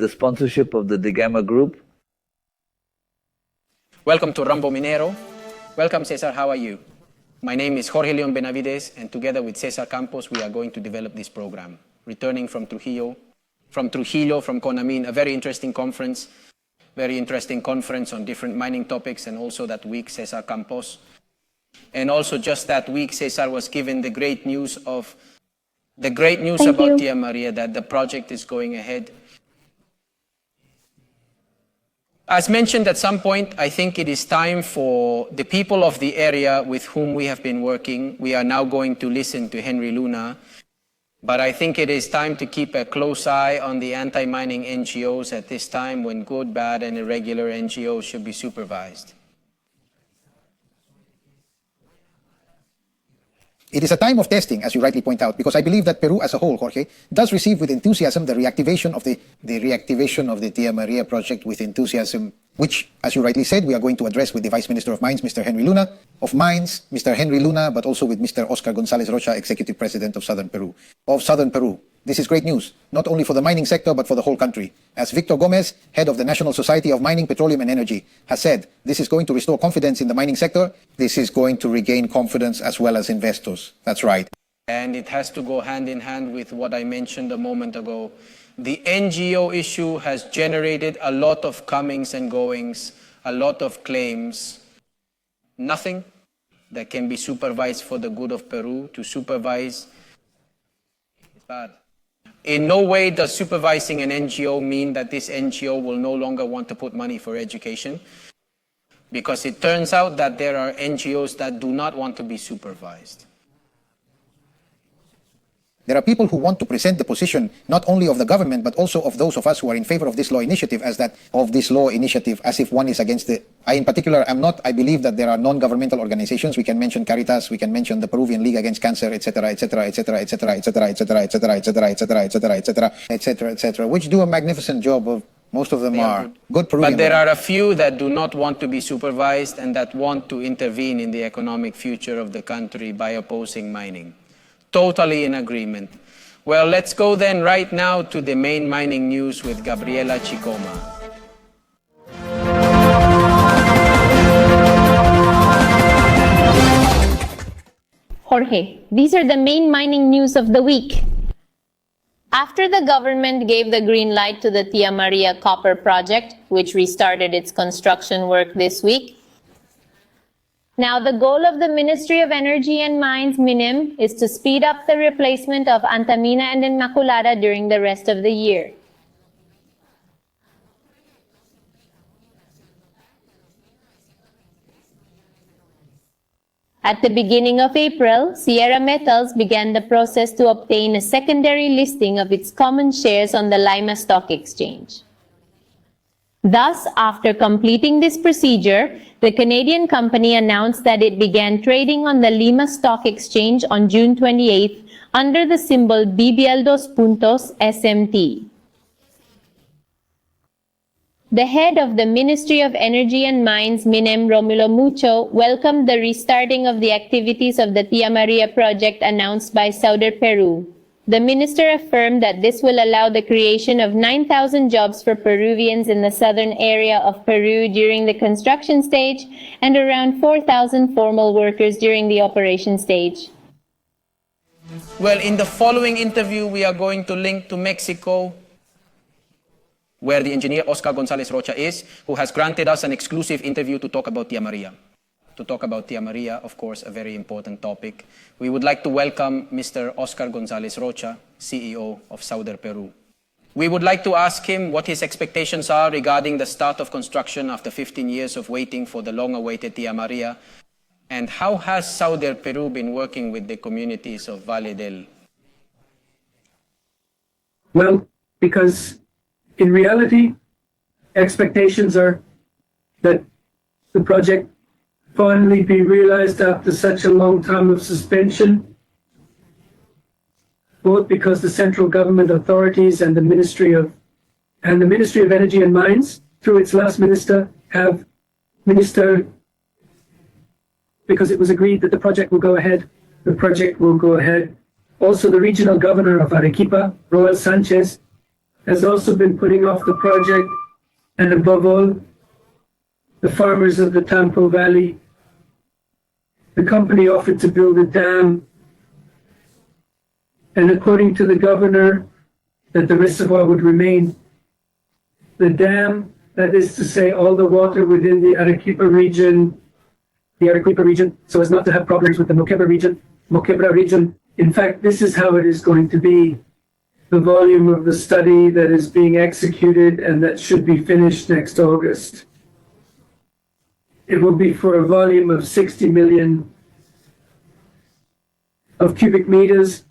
the sponsorship of the Digama Group. Welcome to Rambo Minero. Welcome, Cesar. How are you? My name is Jorge Leon Benavides, and together with Cesar Campos, we are going to develop this program. Returning from Trujillo, from Conamin, a very interesting conference on different mining topics, and also that week, Cesar Campos. And also just that week, Cesar was given the great news about Tía María, that the project is going ahead. As mentioned at some point, I think it is time for the people of the area with whom we have been working. We are now going to listen to Henry Luna, but I think it is time to keep a close eye on the anti-mining NGOs at this time when good, bad, and irregular NGOs should be supervised. It is a time of testing, as you rightly point out, because I believe that Peru as a whole, Jorge, does receive with enthusiasm the reactivation of the Tía María project with enthusiasm, which, as you rightly said, we are going to address with the Vice Minister of Mines, Mr. Henry Luna, but also with Mr. Oscar Gonzalez Rocha, Executive President of Southern Peru. This is great news, not only for the mining sector, but for the whole country. As Victor Gomez, head of the National Society of Mining, Petroleum and Energy, has said, this is going to restore confidence in the mining sector. This is going to regain confidence as well as investors. That's right. And it has to go hand in hand with what I mentioned a moment ago. The NGO issue has generated a lot of comings and goings, a lot of claims. Nothing that can be supervised for the good of Peru. To supervise is bad. In no way does supervising an NGO mean that this NGO will no longer want to put money for education, because it turns out that there are NGOs that do not want to be supervised. There are people who want to present the position not only of the government, but also of those of us who are in favor of this law initiative as if one is against it. I, in particular, am not. I believe that there are non-governmental organizations. We can mention Caritas, we can mention the Peruvian League Against Cancer, etc., which do a magnificent job of. Most of them are good Peruvian. But there are a few that do not want to be supervised and that want to intervene in the economic future of the country by opposing mining. Totally in agreement. Well, let's go then right now to the main mining news with Gabriela Chicoma. Jorge, these are the main mining news of the week. After the government gave the green light to the Tía María copper project, which restarted its construction work this week, now the goal of the Ministry of Energy and Mines, MINEM, is to speed up the replacement of Antamina and Inmaculada during the rest of the year. At the beginning of April, Sierra Metals began the process to obtain a secondary listing of its common shares on the Lima Stock Exchange. Thus, after completing this procedure, the Canadian company announced that it began trading on the Lima Stock Exchange on June 28th under the symbol BBL dos Puntos SMT. The head of the Ministry of Energy and Mines, MINEM, Romulo Mucho, welcomed the restarting of the activities of the Tía María project announced by Southern Peru. The minister affirmed that this will allow the creation of 9,000 jobs for Peruvians in the southern area of Peru during the construction stage and around 4,000 formal workers during the operation stage. Well, in the following interview, we are going to link to Mexico, where the engineer Oscar Gonzalez Rocha is, who has granted us an exclusive interview to talk about Tía María. To talk about Tía María, of course, a very important topic. We would like to welcome Mr. Oscar Gonzalez Rocha, CEO of Southern Peru. We would like to ask him what his expectations are regarding the start of construction after 15 years of waiting for the long-awaited Tía María, and how has Southern Peru been working with the communities of Valle del? Well, because in reality, expectations are that the project finally be realized after such a long time of suspension, both because the central government authorities and the Ministry of Energy and Mines, through its last minister, have ministered, because it was agreed that the project will go ahead. The project will go ahead. Also, the regional governor of Arequipa, Roel Sanchez, has also been putting off the project, and above all, the farmers of the Tambo Valley. The company offered to build a dam, and according to the governor, that the reservoir would remain. The dam, that is to say, all the water within the Arequipa region, so as not to have problems with the Moquebra region. In fact, this is how it is going to be. The volume of the study that is being executed and that should be finished next August. It will be for a volume of 60 million of cubic meters,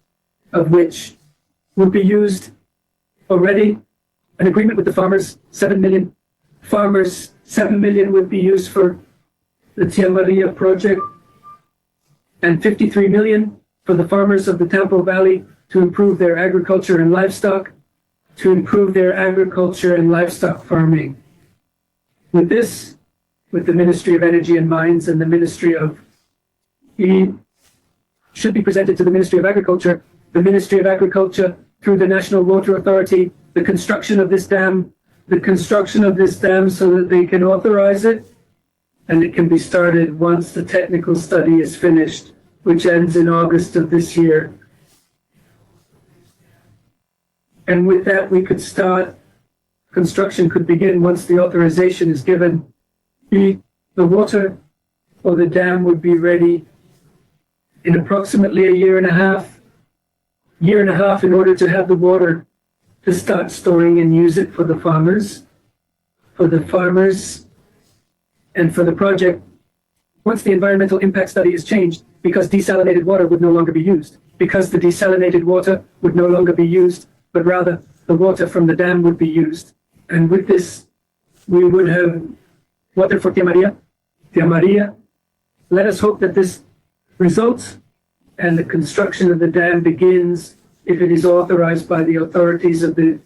of which will be used already. An agreement with the farmers, 7 million. Farmers, 7 million would be used for the Tía María project, and 53 million for the farmers of the Tambo Valley to improve their agriculture and livestock, farming. With this, with the Ministry of Energy and Mines and the Ministry of should be presented to the Ministry of Agriculture, through the National Water Authority, the construction of this dam so that they can authorize it, and it can be started once the technical study is finished, which ends in August of this year. And with that, we could start, construction could begin once the authorization is given. The water or the dam would be ready in approximately a year and a half in order to have the water to start storing and use it for the farmers, and for the project. Once the environmental impact study is changed, because desalinated water would no longer be used, but rather the water from the dam would be used. And with this, we would have water for Tía María. Let us hope that this results and the construction of the dam begins if it is authorized by the authorities of the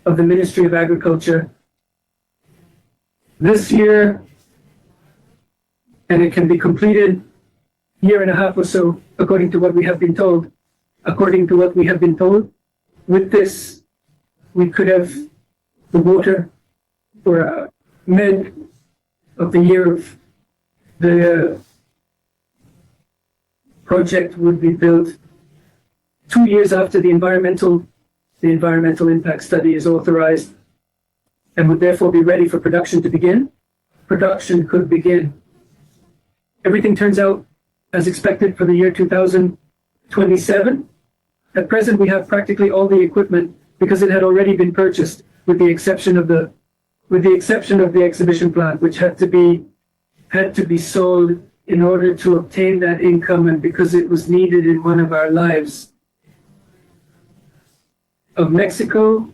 Ministry of Agriculture this year, and it can be completed year and a half or so, according to what we have been told. With this, we could have the water for mid of the year of the project would be built 2 years after the environmental impact study is authorized, and would therefore be ready for production to begin. Production could begin. Everything turns out as expected for the year 2027. At present, we have practically all the equipment because it had already been purchased, with the exception of the exhibition plant, which had to be sold in order to obtain that income, and because it was needed in one of our lives. Of Mexico,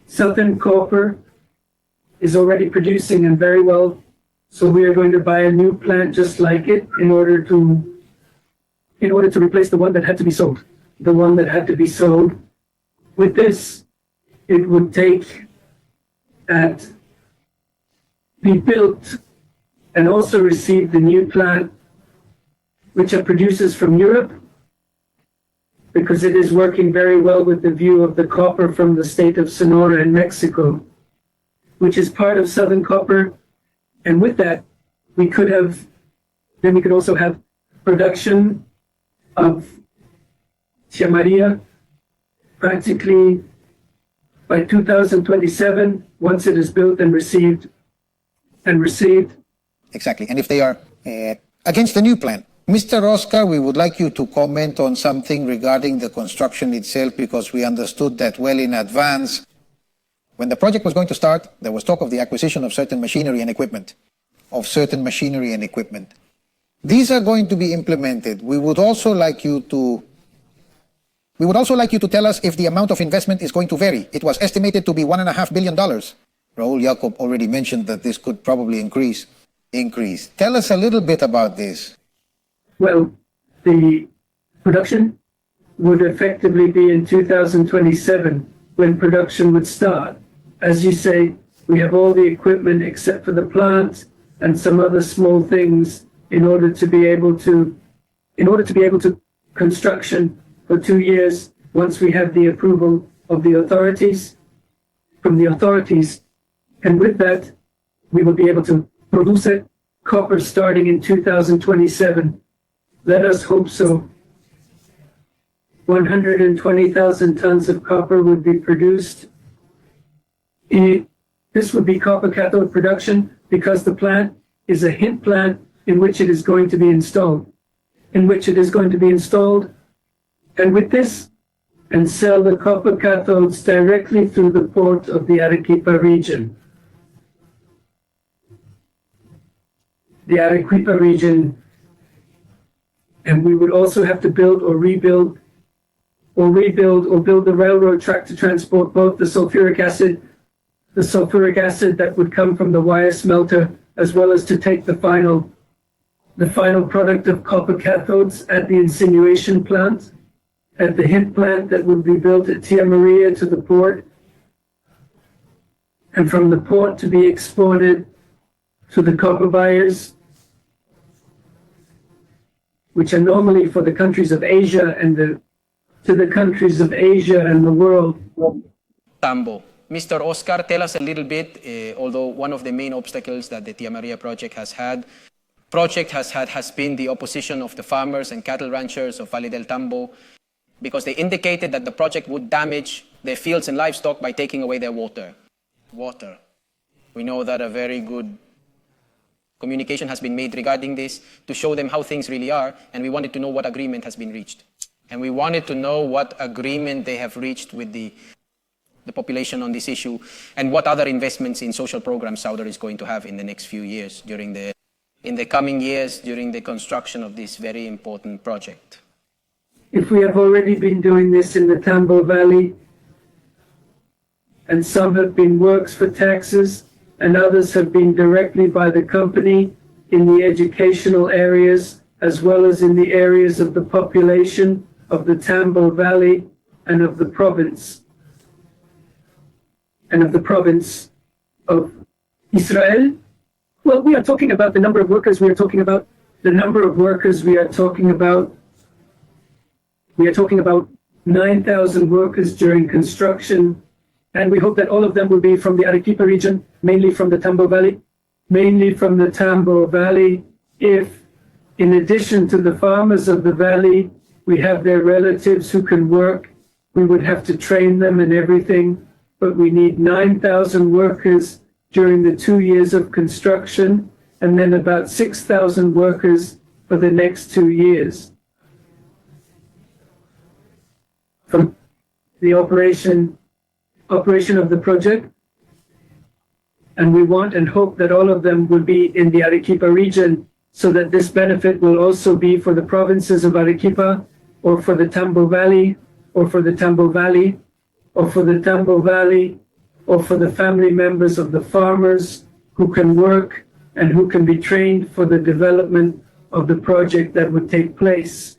Southern Copper is already producing and very well, so we are going to buy a new plant just like it in order to replace the one that had to be sold. With this, it would be built and also receive the new plant, which it produces from Europe, because it is working very well with the view of the copper from the state of Sonora in Mexico, which is part of Southern Copper. And with that, we could also have production of Tía María practically by 2027, once it is built and received. Exactly. And if they are against the new plan, Mr. Oscar, we would like you to comment on something regarding the construction itself, because we understood that well in advance. When the project was going to start, there was talk of the acquisition of certain machinery and equipment. These are going to be implemented. We would also like you to tell us if the amount of investment is going to vary. It was estimated to be $1.5 billion. Raul Jacob already mentioned that this could probably increase. Tell us a little bit about this. Well, the production would effectively be in 2027 when production would start. As you say, we have all the equipment except for the plant and some other small things in order to be able to construction for 2 years once we have the approval of the authorities. from the authorities. And with that, we will be able to produce it, copper starting in 2027. Let us hope so. 120,000 tons of copper would be produced. This would be copper cathode production because the plant is a hint plant in which it is going to be installed. And with this, and sell the copper cathodes directly through the port of the Arequipa region. And we would also have to build the railroad track to transport both the sulfuric acid that would come from the wire smelter, as well as to take the final product of copper cathodes at the insinuation plant, at the hint plant that would be built at Tía María to the port, and from the port to be exported to the copper buyers, which are normally for the countries of Asia and the world. Tambo. Mr. Oscar, tell us a little bit, although one of the main obstacles that the Tía María project has been the opposition of the farmers and cattle ranchers of Valle del Tambo, because they indicated that the project would damage their fields and livestock by taking away their water. We know that a very good communication has been made regarding this to show them how things really are, and we wanted to know what agreement has been reached. And we wanted to know what agreement they have reached with the population on this issue, and what other investments in social programs Southern is going to have in the next few years, in the coming years, during the construction of this very important project. If we have already been doing this in the Tambo Valley, and some have been works for taxes, and others have been directly by the company in the educational areas, as well as in the areas of the population of the Tambo Valley and of the province of Israel. Well, we are talking about the number of workers, we are talking about 9,000 workers during construction, and we hope that all of them will be from the Arequipa region, mainly from the Tambo Valley. If, in addition to the farmers of the valley, we have their relatives who can work, we would have to train them and everything, but we need 9,000 workers during the 2 years of construction, and then about 6,000 workers for the next 2 years. From the operation of the project, and we want and hope that all of them will be in the Arequipa region, so that this benefit will also be for the provinces of Arequipa, or for the Tambo Valley, or for the Tambo Valley, or for the Tambo Valley, or for the family members of the farmers who can work and who can be trained for the development of the project that would take place.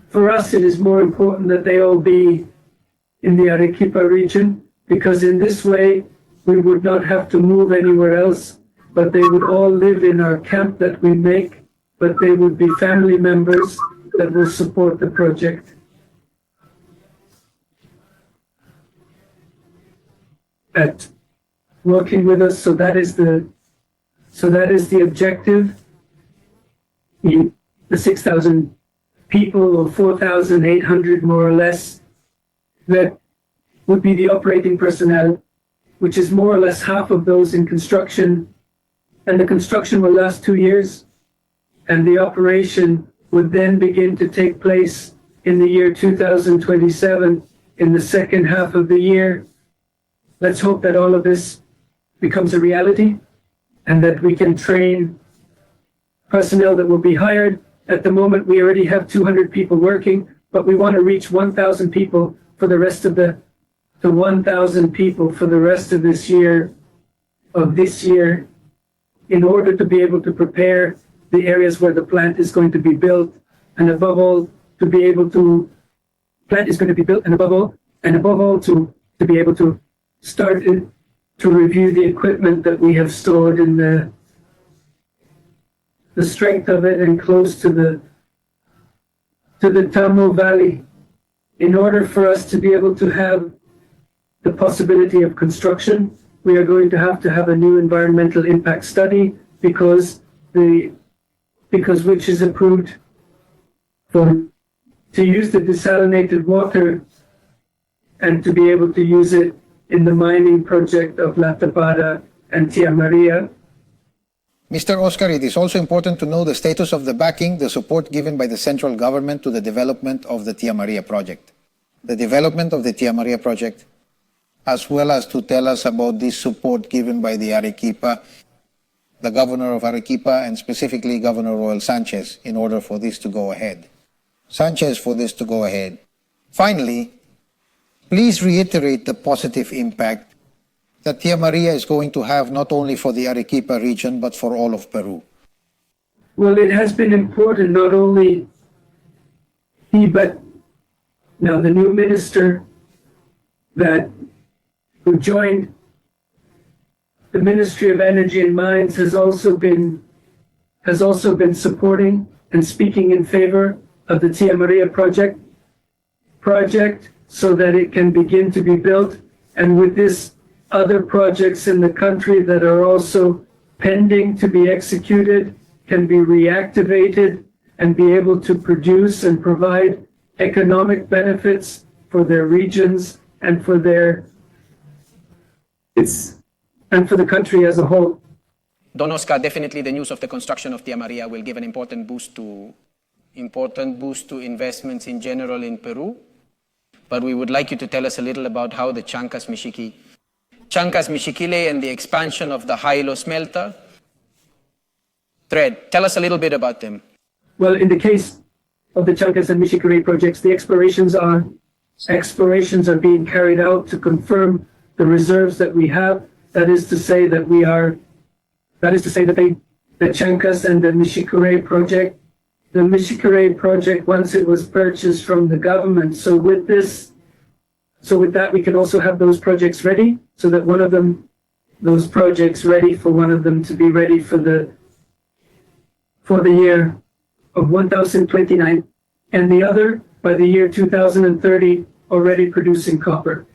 For us, it is more important that they all be in the Arequipa region, because in this way, we would not have to move anywhere else, but they would all live in our camp that we make, but they would be family members that will support the project. At working with us, so that is the objective. The 6,000 people, or 4,800 more or less, that would be the operating personnel, which is more or less half of those in construction, and the construction will last 2 years, and the operation would then begin to take place in the year 2027, in the second half of the year. Let's hope that all of this becomes a reality, and that we can train personnel that will be hired. At the moment, we already have 200 people working, but we want to reach 1,000 people for the rest of the 1,000 people for the rest of this year, in order to be able to prepare the areas where the plant is going to be built, and above all, to be able to be able to start to review the equipment that we have stored in the strength of it and close to the Tambo Valley, in order for us to be able to have the possibility of construction, we are going to have a new environmental impact study because which is approved to use the desalinated water and to be able to use it in the mining project of La Tapada and Tía María. Mr. Oscar, it is also important to know the status of the backing, the support given by the central government to the development of the Tía María project. The development of the Tía María project, as well as to tell us about this support given by the Arequipa, the governor of Arequipa, and specifically Governor Roel Sanchez, in order for this to go ahead. Finally, please reiterate the positive impact that Tía María is going to have not only for the Arequipa region, but for all of Peru. Well, it has been important, not only he, but now the new minister who joined the Ministry of Energy and Mines has also been supporting and speaking in favor of the Tía María project so that it can begin to be built, and with this other projects in the country that are also pending to be executed can be reactivated and be able to produce and provide economic benefits for their regions and for the country as a whole. Don Oscar, definitely the news of the construction of Tía María will give an important boost to investments in general in Peru. But we would like you to tell us a little about how the Chancas Michiquile and the expansion of the Jailo smelter. Tell us a little bit about them. Well, in the case of the Chancas and Michiquire projects, the explorations are being carried out to confirm the reserves that we have. That is to say that the Chancas and the Michiquire project, once it was purchased from the government. So with that, we can also have those projects ready, so that those projects ready for one of them to be ready for the year of 1029, and the other by the year 2030 already producing copper.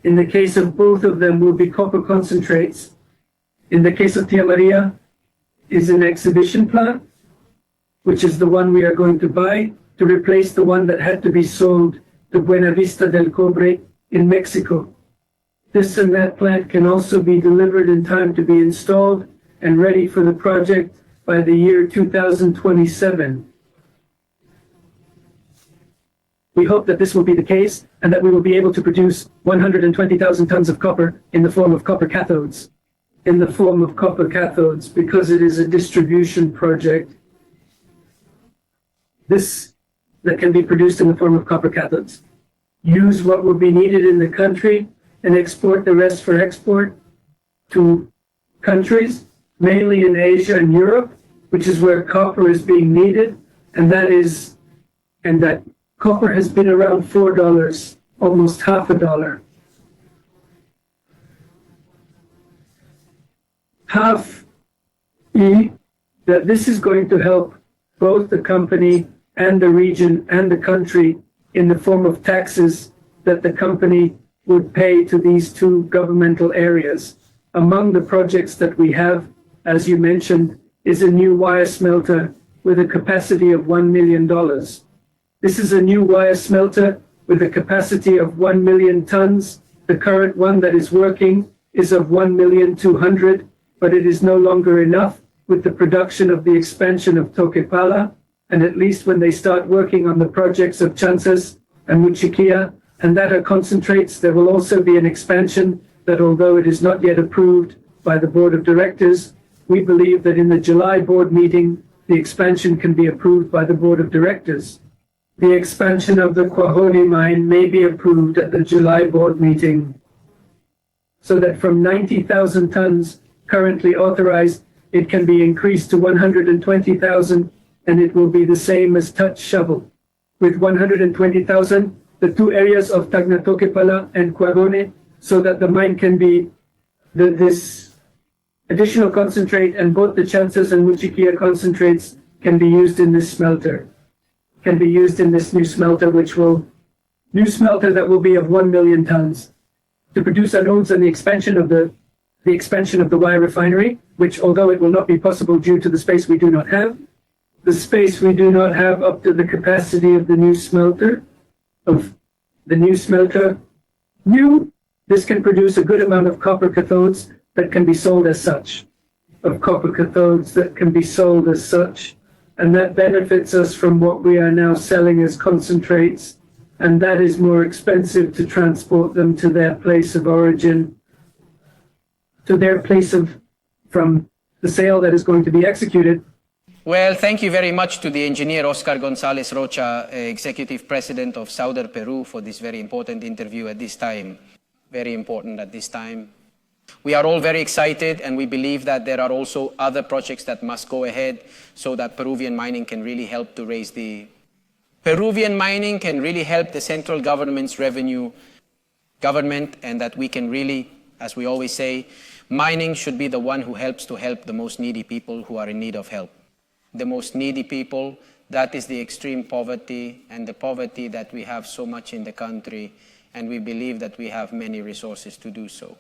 In the case of both of them will be copper concentrates. In the case of Tía María is an exhibition plant, which is the one we are going to buy to replace the one that had to be sold to Buena Vista del Cobre in Mexico. This and that plant can also be delivered in time to be installed and ready for the project by the year 2027. We hope that this will be the case and that we will be able to produce 120,000 tons of copper in the form of copper cathodes. Because it is a distribution project. This that can be produced in the form of copper cathodes. Use what will be needed in the country and export the rest for export to countries, mainly in Asia and Europe, which is where copper is being needed, and that copper has been around $4, almost half a dollar. That this is going to help both the company and the region and the country in the form of taxes that the company would pay to these two governmental areas. Among the projects that we have, as you mentioned, is a new wire smelter with a capacity of $1 million. This is a new wire smelter with a capacity of 1 million tons. The current one that is working is of 1,200,000, but it is no longer enough with the production of the expansion of Toquepala, and at least when they start working on the projects of Chancas and Michiquille, and that are concentrates, there will also be an expansion that, although it is not yet approved by the board of directors, we believe that in the July board meeting, the expansion can be approved by the board of directors. The expansion of the Cuajone mine may be approved at the July board meeting, so that from 90,000 tons currently authorized, it can be increased to 120,000, and it will be the same as touch shovel. With 120,000, the two areas of Toquepala and Cuajone, so that the mine can be this additional concentrate, and both the Chancas and Michiquille concentrates can be used in this smelter. Can be used in this new smelter, that will be of 1 million tons. to produce anodes and the expansion of the wire refinery, which although it will not be possible due to the space we do not have, up to the capacity of the new smelter, this can produce a good amount of copper cathodes that can be sold as such, and that benefits us from what we are now selling as concentrates, and that is more expensive to transport them to their place of origin, from the sale that is going to be executed. Well, thank you very much to the engineer Oscar Gonzalez Rocha, Executive President of Southern Peru, for this very important interview at this time. Very important at this time. We are all very excited, and we believe that there are also other projects that must go ahead so that Peruvian mining can really help to raise the... Peruvian mining can really help the central government's revenue government, and that we can really, as we always say, mining should be the one who helps to help the most needy people who are in need of help. The most needy people, that is the extreme poverty and the poverty that we have so much in the country, and we believe that we have many resources to do so.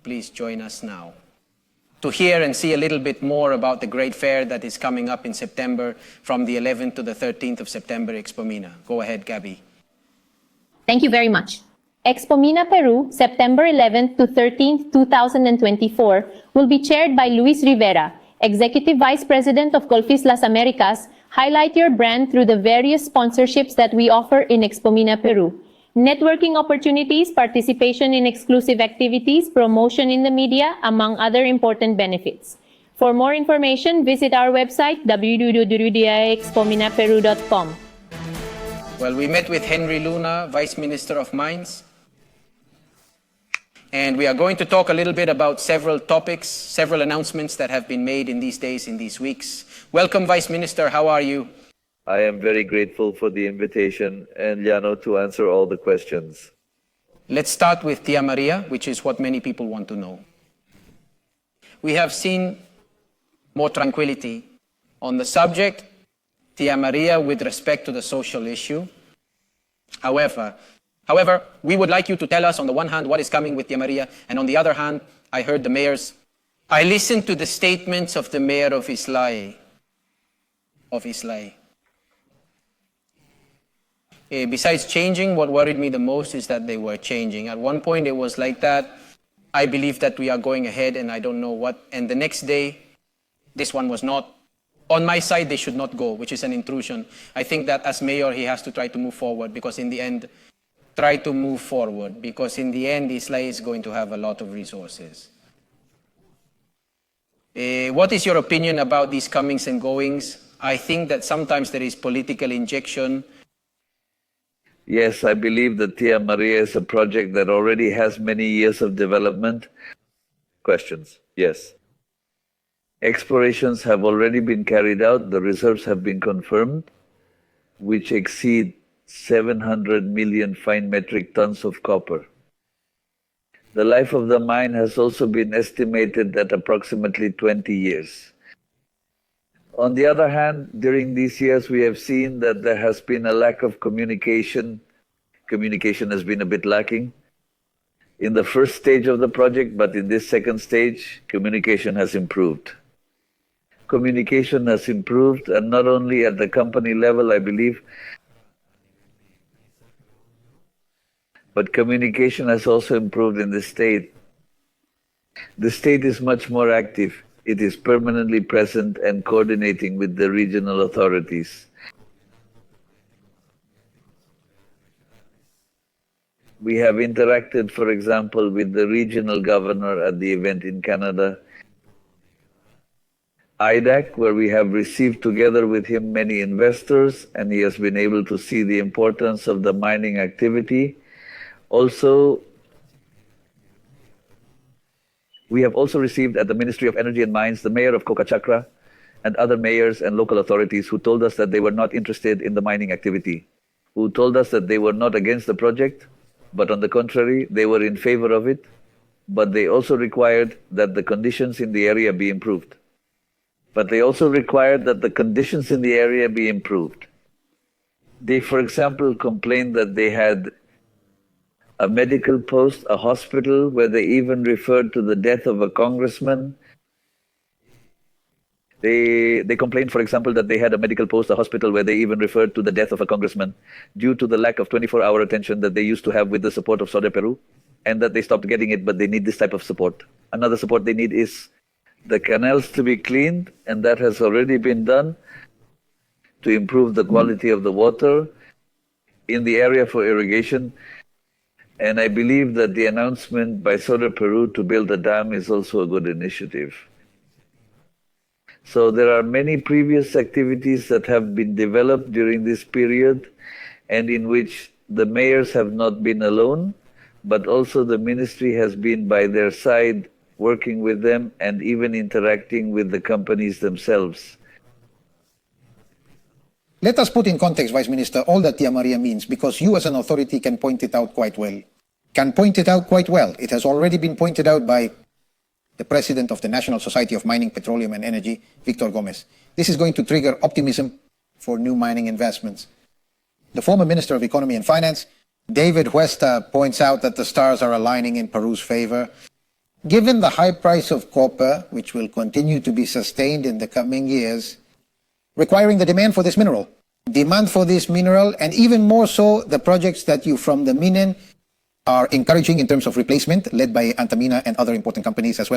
Please join us now to hear and see a little bit more about the great fair that is coming up in September from the 11th to the 13th of September, Expo Mina. Go ahead, Gabby. Thank you very much. Expo Mina Peru, September 11th to 13th, 2024, will be chaired by Luis Rivera, Executive Vice President of Colfis Las Americas. Highlight your brand through the various sponsorships that we offer in Expo Mina Peru. Networking opportunities, participation in exclusive activities, promotion in the media, among other important benefits. For more information, visit our website www.expominaperu.com. Well, we met with Henry Luna, Vice Minister of Mines, and we are going to talk a little bit about several topics, several announcements that have been made in these days, in these weeks. Welcome, Vice Minister. How are you? I am very grateful for the invitation and Llano to answer all the questions. Let's start with Tía María, which is what many people want to know. We have seen more tranquility on the subject, Tía María, with respect to the social issue. However, we would like you to tell us on the one hand what is coming with Tía María, and on the other hand, I listened to the statements of the mayor of Islay. Besides changing, what worried me the most is that they were changing. At one point it was like that. I believe that we are going ahead and I don't know what. And the next day, this one was not. On my side, they should not go, which is an intrusion. I think that as mayor, he has to try to move forward because in the end, Islay is going to have a lot of resources. What is your opinion about these comings and goings? I think that sometimes there is political injection. Yes, I believe that Tía María is a project that already has many years of development. Questions? Yes. Explorations have already been carried out. The reserves have been confirmed, which exceed 700 million fine metric tons of copper. The life of the mine has also been estimated at approximately 20 years. On the other hand, during these years, we have seen that there has been a lack of communication. Communication has been a bit lacking in the first stage of the project, but in this second stage, communication has improved. Communication has improved, and not only at the company level, I believe, but communication has also improved in the state. The state is much more active. It is permanently present and coordinating with the regional authorities. We have interacted, for example, with the regional governor at the event in Canada, IDAC, where we have received together with him many investors, and he has been able to see the importance of the mining activity. Also, we have also received at the Ministry of Energy and Mines the mayor of Cocachacra and other mayors and local authorities who told us that they were not interested in the mining activity, who told us that they were not against the project, but on the contrary, they were in favor of it, but they also required that the conditions in the area be improved. They, for example, complained that they had a medical post, a hospital, where they even referred to the death of a congressman. They complained, for example, that they had a medical post, a hospital, where they even referred to the death of a congressman due to the lack of 24-hour attention that they used to have with the support of Southern Peru, and that they stopped getting it, but they need this type of support. Another support they need is the canals to be cleaned, and that has already been done to improve the quality of the water in the area for irrigation. And I believe that the announcement by Southern Peru to build a dam is also a good initiative. So there are many previous activities that have been developed during this period, and in which the mayors have not been alone, but also the ministry has been by their side, working with them and even interacting with the companies themselves. Let us put in context, Vice Minister, all that Tía María means, because you as an authority can point it out quite well. It has already been pointed out by the President of the National Society of Mining, Petroleum and Energy, Victor Gomez. This is going to trigger optimism for new mining investments. The former Minister of Economy and Finance, David Huesta, points out that the stars are aligning in Peru's favor. Given the high price of copper, which will continue to be sustained in the coming years, requiring the demand for this mineral, and even more so the projects that you from the Minen are encouraging in terms of replacement, led by Antamina and other important companies, as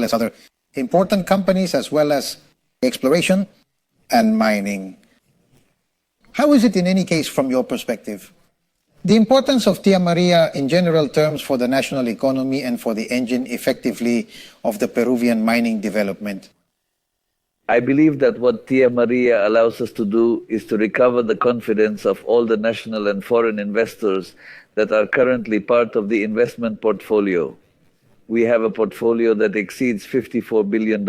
well as exploration and mining. How is it in any case from your perspective? The importance of Tía María in general terms for the national economy and for the engine effectively of the Peruvian mining development. I believe that what Tía María allows us to do is to recover the confidence of all the national and foreign investors that are currently part of the investment portfolio. We have a portfolio that exceeds $54 billion.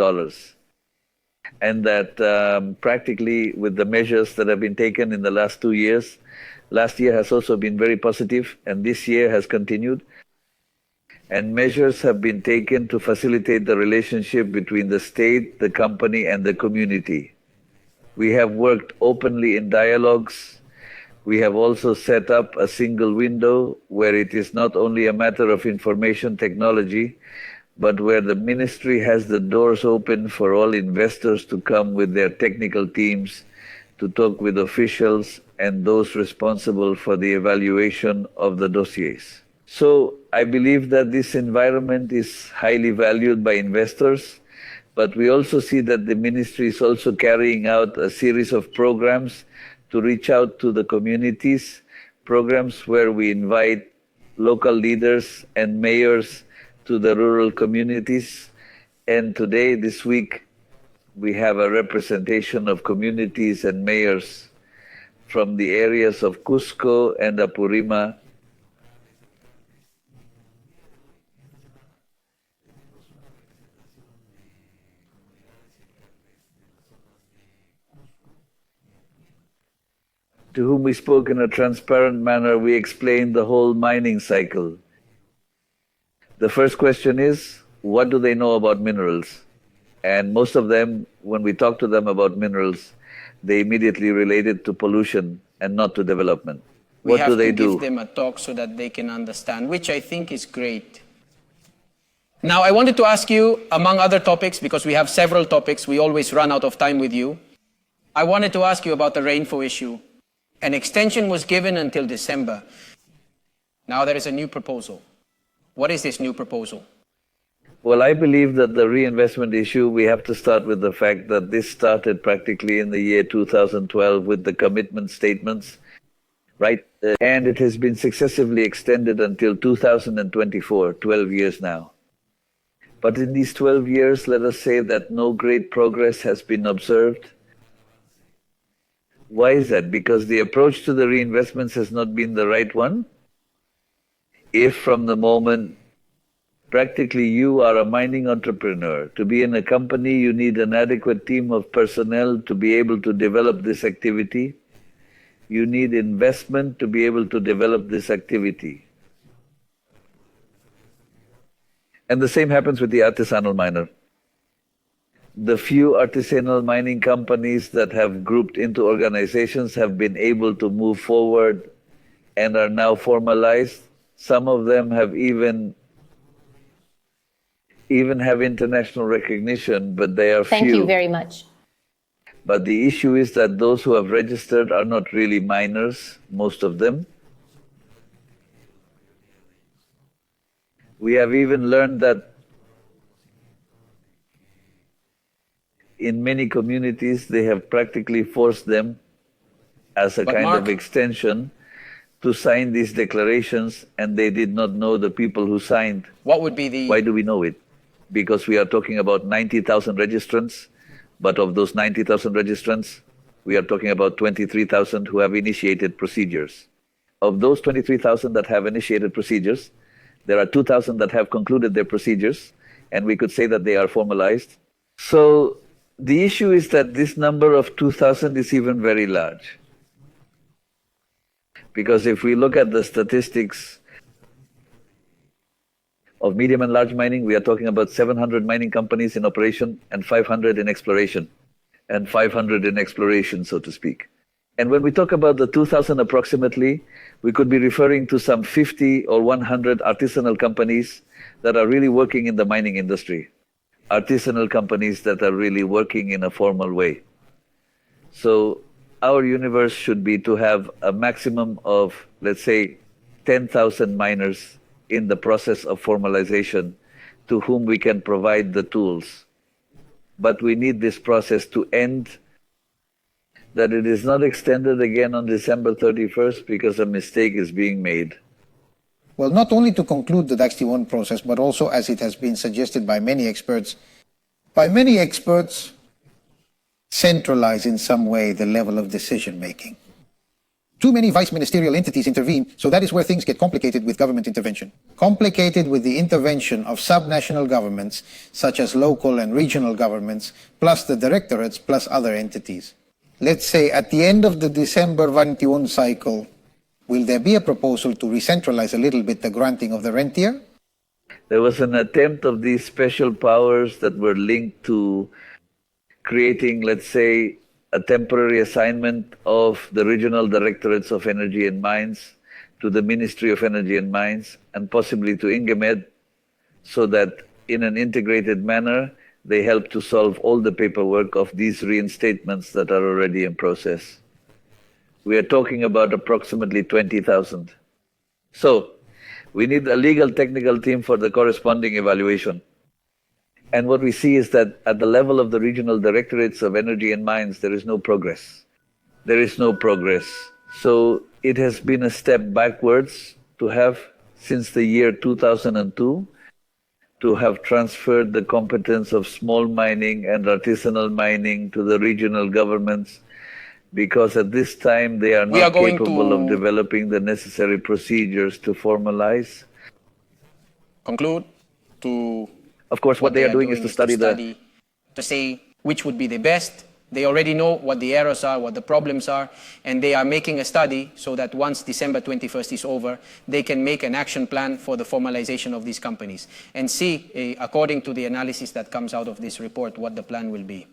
And that practically with the measures that have been taken in the last 2 years, last year has also been very positive, and this year has continued. And measures have been taken to facilitate the relationship between the state, the company, and the community. We have worked openly in dialogues. We have also set up a single window where it is not only a matter of information technology, but where the ministry has the doors open for all investors to come with their technical teams to talk with officials and those responsible for the evaluation of the dossiers. So I believe that this environment is highly valued by investors, but we also see that the ministry is also carrying out a series of programs to reach out to the communities, programs where we invite local leaders and mayors to the rural communities. And today, this week, we have a representation of communities and mayors from the areas of Cusco and Apurima. To whom we spoke in a transparent manner. We explained the whole mining cycle. The first question is, what do they know about minerals? And most of them, when we talk to them about minerals, they immediately relate it to pollution and not to development. What do they do? We have to give them a talk so that they can understand, which I think is great. Now, I wanted to ask you, among other topics, because we have several topics, we always run out of time with you. I wanted to ask you about the rainfall issue. An extension was given until December. Now there is a new proposal. What is this new proposal? Well, I believe that the reinvestment issue, we have to start with the fact that this started practically in the year 2012 with the commitment statements, right? And it has been successively extended until 2024, 12 years now. But in these 12 years, let us say that no great progress has been observed. Why is that? Because the approach to the reinvestments has not been the right one. If from the moment practically you are a mining entrepreneur, to be in a company you need an adequate team of personnel to be able to develop this activity. You need investment to be able to develop this activity. And the same happens with the artisanal miner. The few artisanal mining companies that have grouped into organizations have been able to move forward and are now formalized. Some of them have even have international recognition, but they are Thank few. you very much. But the issue is that those who have registered are not really miners, most of them. We have even learned that in many communities they have practically forced them as a kind Mark, of extension to sign these declarations, and they did not know the people who signed. what would be the... Why do we know it? Because we are talking about 90,000 registrants, but of those 90,000 registrants, we are talking about 23,000 who have initiated procedures. Of those 23,000 that have initiated procedures, there are 2,000 that have concluded their procedures, and we could say that they are formalized. So the issue is that this number of 2,000 is even very large. Because if we look at the statistics of medium and large mining, we are talking about 700 mining companies in operation and 500 in exploration, so to speak. And when we talk about the 2,000 approximately, we could be referring to some 50 or 100 artisanal companies that are really working in the mining industry, artisanal companies that are really working in a formal way. So our universe should be to have a maximum of, let's say, 10,000 miners in the process of formalization to whom we can provide the tools. But we need this process to end, that it is not extended again on December 31st because a mistake is being made. Well, not only to conclude the DAX-T1 process, but also, as it has been suggested by many experts, centralize in some way the level of decision-making. Too many vice ministerial entities intervene, so that is where things get complicated with government intervention. Complicated with the intervention of subnational governments, such as local and regional governments, plus the directorates, plus other entities. Let's say at the end of the December 21 cycle, will there be a proposal to re-centralize a little bit the granting of the rentier? There was an attempt of these special powers that were linked to creating, let's say, a temporary assignment of the regional directorates of energy and mines to the Ministry of Energy and Mines and possibly to INGEMED, so that in an integrated manner they help to solve all the paperwork of these reinstatements that are already in process. We are talking about approximately 20,000. So we need a legal technical team for the corresponding evaluation. And what we see is that at the level of the regional directorates of energy and mines, there is no progress. There is no progress. So it has been a step backwards to have, since the year 2002, to have transferred the competence of small mining and artisanal mining to the regional governments, because at this time they are not capable of developing the necessary procedures to formalize. Conclude to... Of course, what they are doing is to study to say which would be the best. They already know what the errors are, what the problems are, and they are making a study so that once December 21st is over, they can make an action plan for the formalization of these companies and see, according to the analysis that comes out of this report, what the plan will be.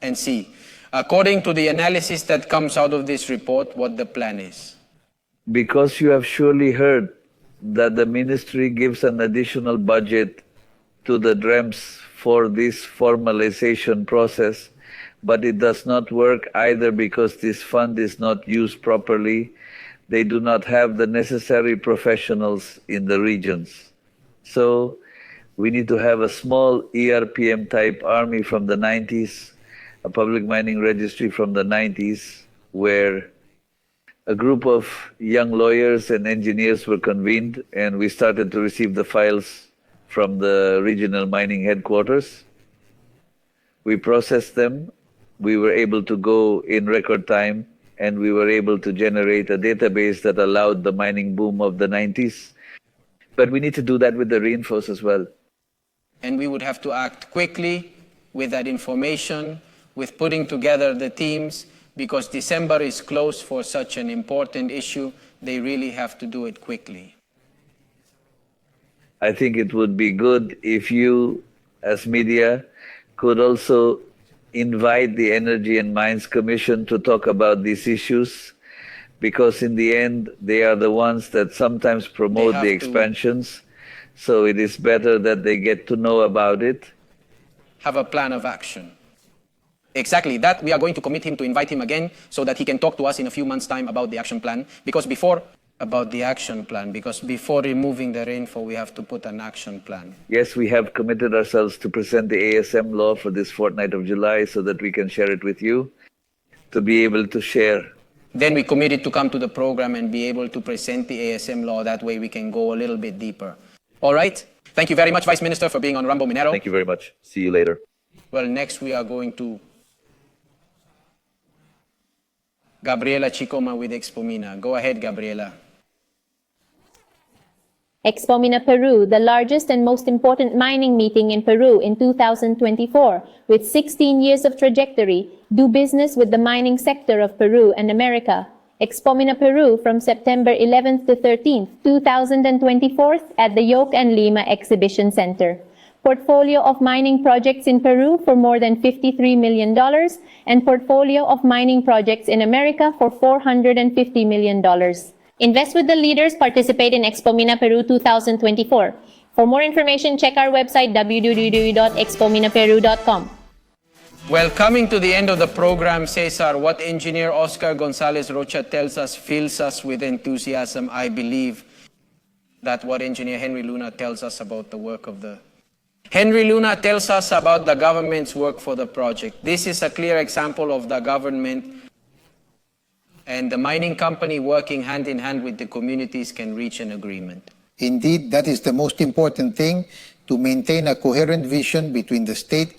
And see, according to the analysis that comes out of this report, what the plan is. Because you have surely heard that the ministry gives an additional budget to the DREMS for this formalization process, but it does not work either because this fund is not used properly. They do not have the necessary professionals in the regions. So we need to have a small ERPM type army from the 90s, a public mining registry from the 90s, where a group of young lawyers and engineers were convened, and we started to receive the files from the regional mining headquarters. We processed them. We were able to go in record time, and we were able to generate a database that allowed the mining boom of the 90s. But we need to do that with the reinforce as well. And we would have to act quickly with that information, with putting together the teams, because December is close for such an important issue. They really have to do it quickly. I think it would be good if you, as media, could also invite the Energy and Mines Commission to talk about these issues, because in the end, they are the ones that sometimes promote the expansions. So it is better that they get to know about it. Have a plan of action. Exactly, that we are going to commit him to invite him again so that he can talk to us in a few months' time about the action plan. Because before removing the rainfall, we have to put an action plan. Yes, we have committed ourselves to present the ASM law for this fortnight of July so that we can share it with you, to be able to share. Then we committed to come to the program and be able to present the ASM law. That way we can go a little bit deeper. All right? Thank you very much, Vice Minister, for being on Rumbo Minero. Thank you very much. See you later. Well, next we are going to Gabriela Chicoma with Expomina. Go ahead, Gabriela. Expomina Peru, the largest and most important mining meeting in Peru in 2024, with 16 years of trajectory, do business with the mining sector of Peru and America. Expomina Peru from September 11th to 13th, 2024 at the Yoke and Lima Exhibition Center. Portfolio of mining projects in Peru for more than $53 million and portfolio of mining projects in America for $450 million. Invest with the leaders, participate in Expomina Peru 2024. For more information, check our website www.expominaperu.com. Well, coming to the end of the program, Cesar, what engineer Oscar Gonzalez Rocha tells us fills us with enthusiasm. I believe that what engineer Henry Luna tells us about the work of the... Henry Luna tells us about the government's work for the project. This is a clear example of the government and the mining company working hand in hand with the communities can reach an agreement. Indeed, that is the most important thing, to maintain a coherent vision between the state,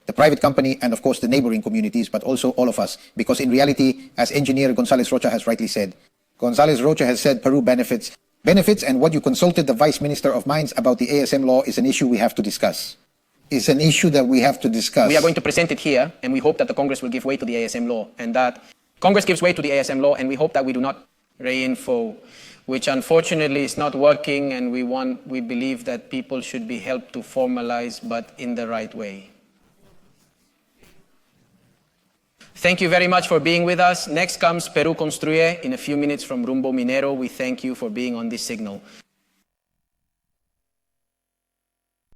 the private company, and of course the neighboring communities, but also all of us. Because in reality, as engineer Gonzalez Rocha has rightly said, Gonzalez Rocha has said Peru benefits, and what you consulted the Vice Minister of Mines about the ASM law is an issue we have to discuss. It's an issue that we have to discuss. We are going to present it here, and we hope that the Congress will give way to the ASM law, and that Congress gives way to the ASM law, and we hope that we do not reinfo, which unfortunately is not working, and we believe that people should be helped to formalize, but in the right way. Thank you very much for being with us. Next comes Peru Construye in a few minutes from Rumbo Minero. We thank you for being on this signal.